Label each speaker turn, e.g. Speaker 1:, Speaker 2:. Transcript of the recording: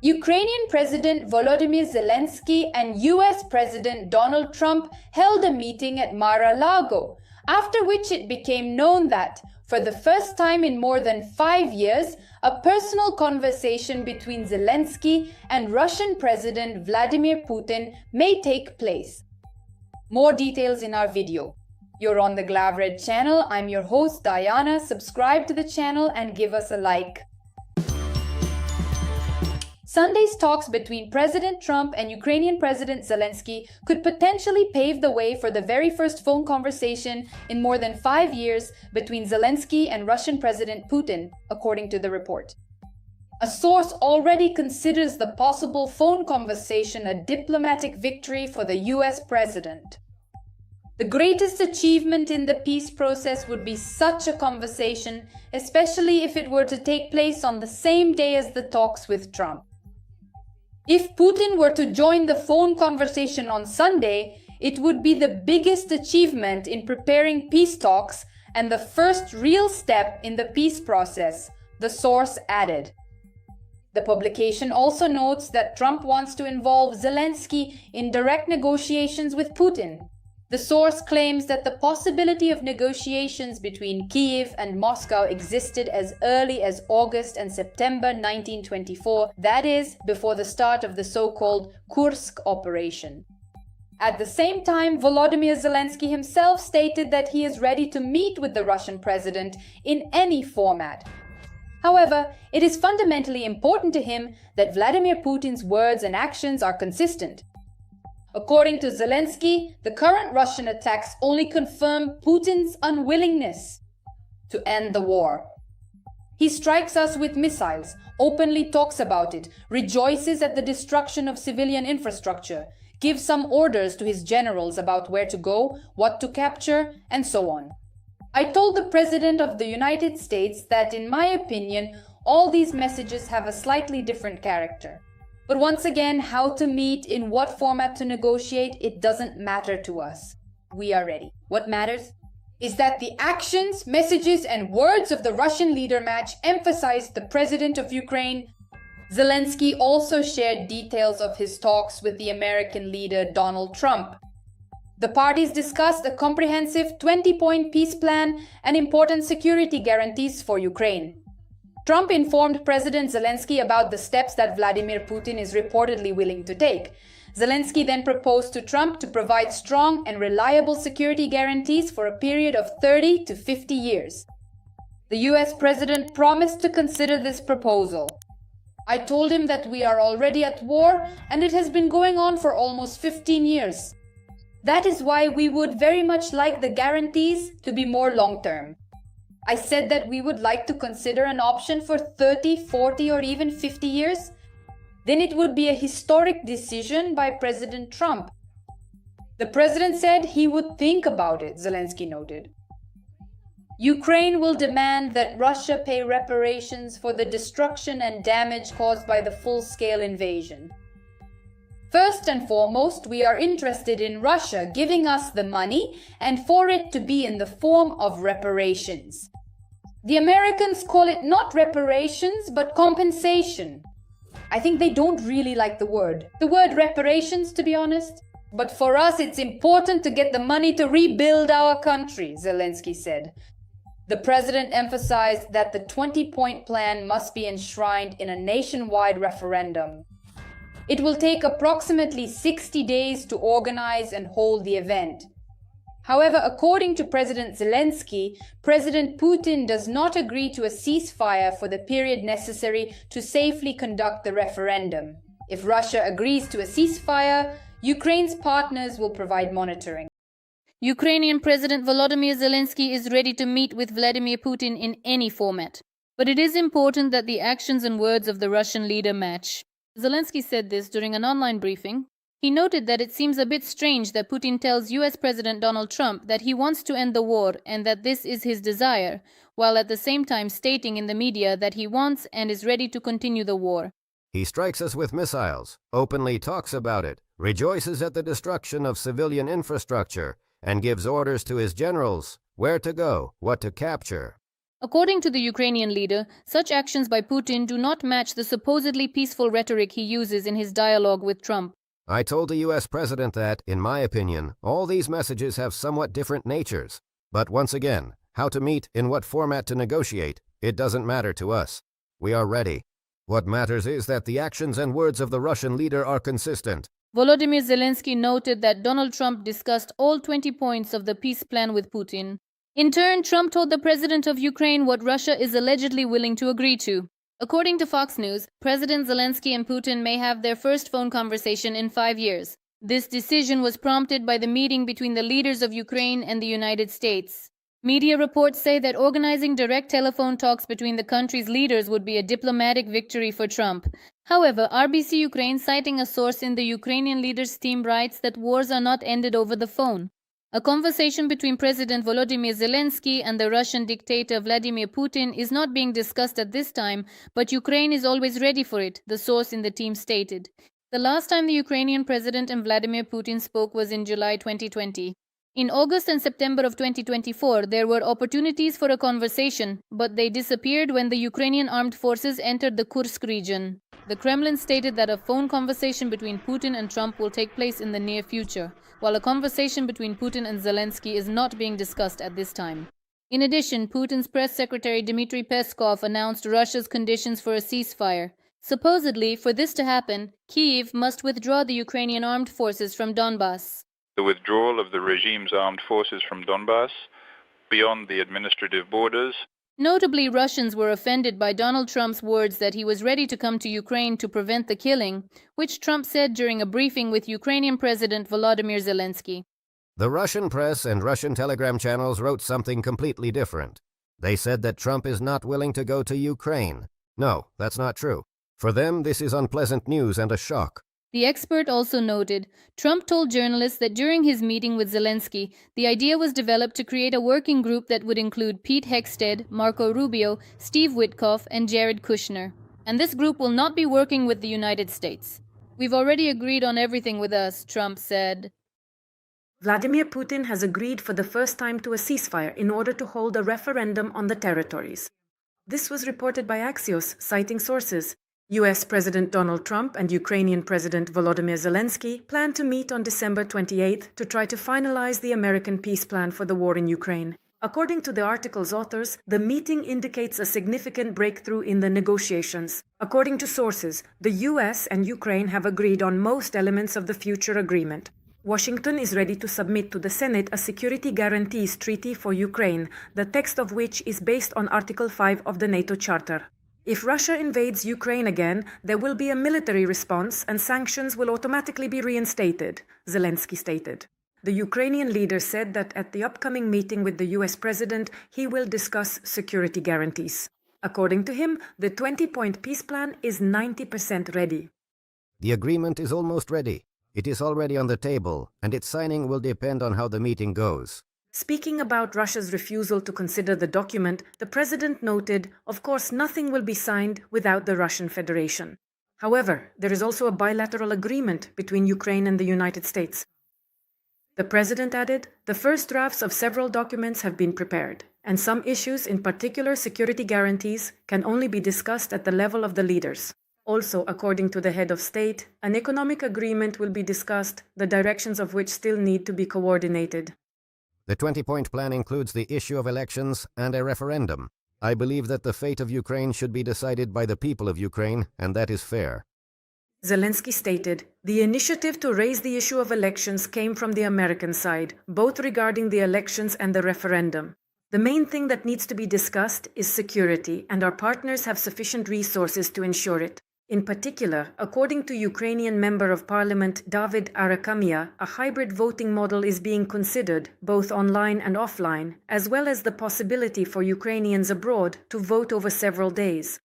Speaker 1: Ukrainian President Volodymyr Zelensky and US President Donald Trump held a meeting at Mar-a-Lago, after which it became known that, for the first time in more than 5 years, a personal conversation between Zelensky and Russian President Vladimir Putin may take place. More details in our video. You're on the Glavred channel. I'm your host Diana. Subscribe to the channel and give us a like. Sunday's talks between President Trump and Ukrainian President Zelensky could potentially pave the way for the very first phone conversation in more than 5 years between Zelensky and Russian President Putin, according to the report. A source already considers the possible phone conversation a diplomatic victory for the US president. The greatest achievement in the peace process would be such a conversation, especially if it were to take place on the same day as the talks with Trump. If Putin were to join the phone conversation on Sunday, it would be the biggest achievement in preparing peace talks and the first real step in the peace process, the source added. The publication also notes that Trump wants to involve Zelensky in direct negotiations with Putin. The source claims that the possibility of negotiations between Kyiv and Moscow existed as early as August and September 1924, that is, before the start of the so-called Kursk operation. At the same time, Volodymyr Zelensky himself stated that he is ready to meet with the Russian president in any format. However, it is fundamentally important to him that Vladimir Putin's words and actions are consistent. According to Zelensky, the current Russian attacks only confirm Putin's unwillingness to end the war. He strikes us with missiles, openly talks about it, rejoices at the destruction of civilian infrastructure, gives some orders to his generals about where to go, what to capture, and so on. I told the President of the United States that, in my opinion, all these messages have a slightly different character. But once again, how to meet, in what format to negotiate, it doesn't matter to us. We are ready. What matters is that the actions, messages, and words of the Russian leader match emphasized the president of Ukraine. Zelensky also shared details of his talks with the American leader Donald Trump. The parties discussed a comprehensive 20-point peace plan and important security guarantees for Ukraine. Trump informed President Zelensky about the steps that Vladimir Putin is reportedly willing to take. Zelensky then proposed to Trump to provide strong and reliable security guarantees for a period of 30 to 50 years. The US president promised to consider this proposal. I told him that we are already at war and it has been going on for almost 15 years. That is why we would very much like the guarantees to be more long-term. I said that we would like to consider an option for 30, 40, or even 50 years. Then it would be a historic decision by President Trump. The president said he would think about it, Zelensky noted. Ukraine will demand that Russia pay reparations for the destruction and damage caused by the full-scale invasion. First and foremost, we are interested in Russia giving us the money and for it to be in the form of reparations. The Americans call it not reparations, but compensation. I think they don't really like the word reparations, to be honest. But for us, it's important to get the money to rebuild our country, Zelensky said. The president emphasized that the 20-point plan must be enshrined in a nationwide referendum. It will take approximately 60 days to organize and hold the event. However, according to President Zelensky, President Putin does not agree to a ceasefire for the period necessary to safely conduct the referendum. If Russia agrees to a ceasefire, Ukraine's partners will provide monitoring.
Speaker 2: Ukrainian President Volodymyr Zelensky is ready to meet with Vladimir Putin in any format. But it is important that the actions and words of the Russian leader match. Zelensky said this during an online briefing. He noted that it seems a bit strange that Putin tells US President Donald Trump that he wants to end the war and that this is his desire, while at the same time stating in the media that he wants and is ready to continue the war.
Speaker 3: He strikes us with missiles, openly talks about it, rejoices at the destruction of civilian infrastructure, and gives orders to his generals where to go, what to capture.
Speaker 2: According to the Ukrainian leader, such actions by Putin do not match the supposedly peaceful rhetoric he uses in his dialogue with Trump.
Speaker 3: I told the US president that, in my opinion, all these messages have somewhat different natures. But once again, how to meet, in what format to negotiate, it doesn't matter to us. We are ready. What matters is that the actions and words of the Russian leader are consistent.
Speaker 2: Volodymyr Zelensky noted that Donald Trump discussed all 20 points of the peace plan with Putin. In turn, Trump told the president of Ukraine what Russia is allegedly willing to agree to. According to Fox News, President Zelensky and Putin may have their first phone conversation in 5 years. This decision was prompted by the meeting between the leaders of Ukraine and the United States. Media reports say that organizing direct telephone talks between the country's leaders would be a diplomatic victory for Trump. However, RBC Ukraine, citing a source in the Ukrainian leader's team, writes that wars are not ended over the phone. A conversation between President Volodymyr Zelensky and the Russian dictator Vladimir Putin is not being discussed at this time, but Ukraine is always ready for it, the source in the team stated. The last time the Ukrainian president and Vladimir Putin spoke was in July 2020. In August and September of 2024, there were opportunities for a conversation, but they disappeared when the Ukrainian armed forces entered the Kursk region. The Kremlin stated that a phone conversation between Putin and Trump will take place in the near future, while a conversation between Putin and Zelensky is not being discussed at this time. In addition, Putin's press secretary Dmitry Peskov announced Russia's conditions for a ceasefire. Supposedly, for this to happen, Kyiv must withdraw the Ukrainian armed forces from Donbass.
Speaker 4: The withdrawal of the regime's armed forces from Donbass, beyond the administrative borders.
Speaker 2: Notably, Russians were offended by Donald Trump's words that he was ready to come to Ukraine to prevent the killing, which Trump said during a briefing with Ukrainian President Volodymyr Zelensky.
Speaker 3: The Russian press and Russian telegram channels wrote something completely different. They said that Trump is not willing to go to Ukraine. No, that's not true. For them, this is unpleasant news and a shock.
Speaker 2: The expert also noted, Trump told journalists that during his meeting with Zelensky, the idea was developed to create a working group that would include Pete Hegsted, Marco Rubio, Steve Witkoff, and Jared Kushner. And this group will not be working with the United States. We've already agreed on everything with us, Trump said.
Speaker 5: Vladimir Putin has agreed for the first time to a ceasefire in order to hold a referendum on the territories. This was reported by Axios, citing sources. US President Donald Trump and Ukrainian President Volodymyr Zelensky plan to meet on December 28 to try to finalize the American peace plan for the war in Ukraine. According to the article's authors, the meeting indicates a significant breakthrough in the negotiations. According to sources, the US and Ukraine have agreed on most elements of the future agreement. Washington is ready to submit to the Senate a security guarantees treaty for Ukraine, the text of which is based on Article 5 of the NATO Charter. If Russia invades Ukraine again, there will be a military response and sanctions will automatically be reinstated, Zelensky stated. The Ukrainian leader said that at the upcoming meeting with the US president, he will discuss security guarantees. According to him, the 20-point peace plan is 90% ready.
Speaker 3: The agreement is almost ready. It is already on the table, and its signing will depend on how the meeting goes.
Speaker 5: Speaking about Russia's refusal to consider the document, the president noted, of course, nothing will be signed without the Russian Federation. However, there is also a bilateral agreement between Ukraine and the United States. The president added, the first drafts of several documents have been prepared, and some issues, in particular security guarantees, can only be discussed at the level of the leaders. Also, according to the head of state, an economic agreement will be discussed, the directions of which still need to be coordinated.
Speaker 3: The 20-point plan includes the issue of elections and a referendum. I believe that the fate of Ukraine should be decided by the people of Ukraine, and that is fair.
Speaker 5: Zelensky stated, the initiative to raise the issue of elections came from the American side, both regarding the elections and the referendum. The main thing that needs to be discussed is security, and our partners have sufficient resources to ensure it. In particular, according to Ukrainian Member of Parliament David Arakamia, a hybrid voting model is being considered, both online and offline, as well as the possibility for Ukrainians abroad to vote over several days.